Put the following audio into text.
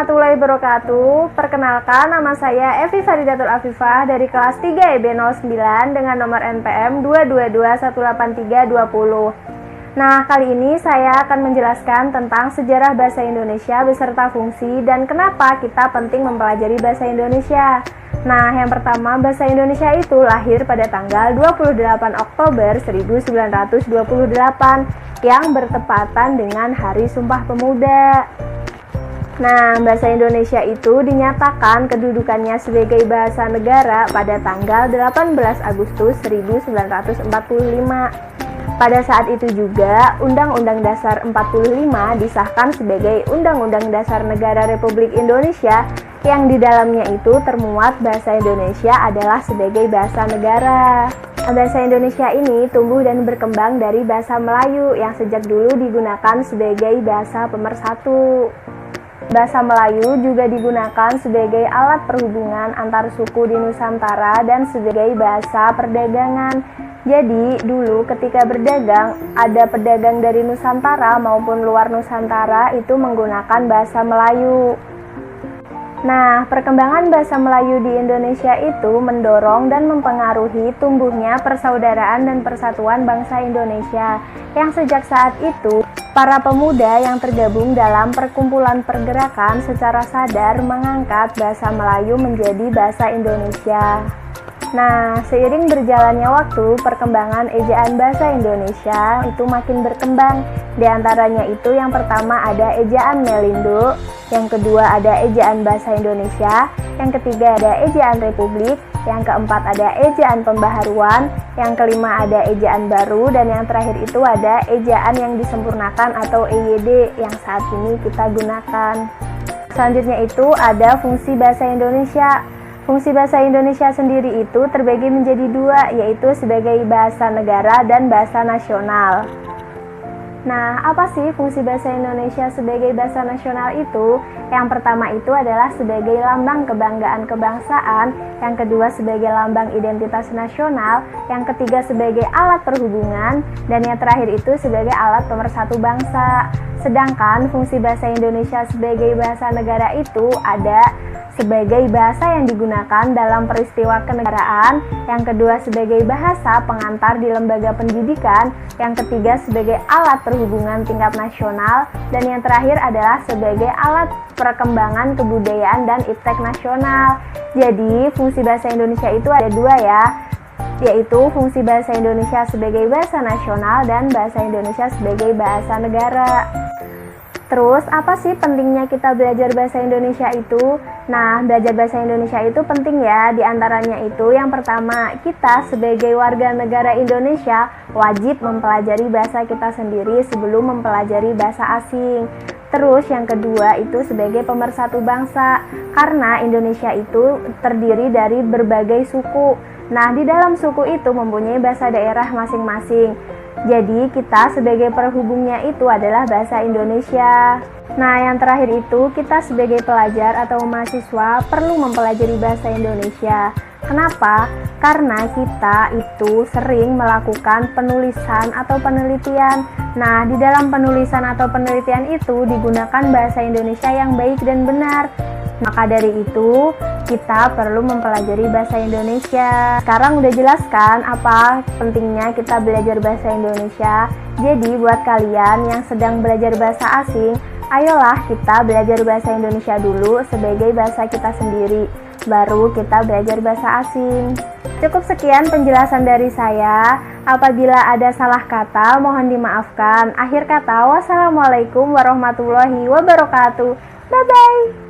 warahmatullahi wabarakatuh. Perkenalkan, nama saya Evi Faridatul Afifah dari kelas 3 EB09 dengan nomor NPM 2221832. Nah, kali ini saya akan menjelaskan tentang sejarah bahasa Indonesia beserta fungsi dan kenapa kita penting mempelajari bahasa Indonesia. Nah, yang pertama, bahasa Indonesia itu lahir pada tanggal 28 Oktober 1928 yang bertepatan dengan Hari Sumpah Pemuda. Nah, bahasa Indonesia itu dinyatakan kedudukannya sebagai bahasa negara pada tanggal 18 Agustus 1945. Pada saat itu juga, Undang-Undang Dasar 45 disahkan sebagai Undang-Undang Dasar Negara Republik Indonesia yang di dalamnya itu termuat bahasa Indonesia adalah sebagai bahasa negara. Bahasa Indonesia ini tumbuh dan berkembang dari bahasa Melayu yang sejak dulu digunakan sebagai bahasa pemersatu. Bahasa Melayu juga digunakan sebagai alat perhubungan antar suku di Nusantara dan sebagai bahasa perdagangan. Jadi, dulu ketika berdagang, ada pedagang dari Nusantara maupun luar Nusantara itu menggunakan bahasa Melayu. Nah, perkembangan bahasa Melayu di Indonesia itu mendorong dan mempengaruhi tumbuhnya persaudaraan dan persatuan bangsa Indonesia, yang sejak saat itu, para pemuda yang tergabung dalam perkumpulan pergerakan secara sadar mengangkat bahasa Melayu menjadi bahasa Indonesia. Nah, seiring berjalannya waktu, perkembangan ejaan bahasa Indonesia itu makin berkembang. Di antaranya itu yang pertama ada ejaan Melindo, yang kedua ada ejaan bahasa Indonesia, yang ketiga ada ejaan Republik, yang keempat ada ejaan pembaharuan, yang kelima ada ejaan baru, dan yang terakhir itu ada ejaan yang disempurnakan atau EYD yang saat ini kita gunakan. Selanjutnya itu ada fungsi bahasa Indonesia. Fungsi bahasa Indonesia sendiri itu terbagi menjadi dua, yaitu sebagai bahasa negara dan bahasa nasional. Nah, apa sih fungsi bahasa Indonesia sebagai bahasa nasional itu? Yang pertama itu adalah sebagai lambang kebanggaan kebangsaan, yang kedua sebagai lambang identitas nasional, yang ketiga sebagai alat perhubungan, dan yang terakhir itu sebagai alat pemersatu bangsa. Sedangkan fungsi bahasa Indonesia sebagai bahasa negara itu ada sebagai bahasa yang digunakan dalam peristiwa kenegaraan, yang kedua sebagai bahasa pengantar di lembaga pendidikan, yang ketiga sebagai alat perhubungan tingkat nasional, dan yang terakhir adalah sebagai alat perkembangan kebudayaan dan iptek nasional. Jadi, fungsi bahasa Indonesia itu ada dua ya, yaitu fungsi bahasa Indonesia sebagai bahasa nasional dan bahasa Indonesia sebagai bahasa negara. Terus, apa sih pentingnya kita belajar bahasa Indonesia itu? Nah, belajar bahasa Indonesia itu penting ya. Di antaranya itu, yang pertama, kita sebagai warga negara Indonesia wajib mempelajari bahasa kita sendiri sebelum mempelajari bahasa asing. Terus, yang kedua itu sebagai pemersatu bangsa, karena Indonesia itu terdiri dari berbagai suku. Nah, di dalam suku itu mempunyai bahasa daerah masing-masing. Jadi, kita sebagai penghubungnya itu adalah bahasa Indonesia. Nah, yang terakhir itu, kita sebagai pelajar atau mahasiswa perlu mempelajari bahasa Indonesia. Kenapa? Karena kita itu sering melakukan penulisan atau penelitian. Nah, di dalam penulisan atau penelitian itu digunakan bahasa Indonesia yang baik dan benar. Maka dari itu, kita perlu mempelajari bahasa Indonesia. Sekarang udah jelas kan apa pentingnya kita belajar bahasa Indonesia. Jadi buat kalian yang sedang belajar bahasa asing, ayolah kita belajar bahasa Indonesia dulu sebagai bahasa kita sendiri. Baru kita belajar bahasa asing. Cukup sekian penjelasan dari saya. Apabila ada salah kata, mohon dimaafkan. Akhir kata, wassalamualaikum warahmatullahi wabarakatuh. Bye-bye.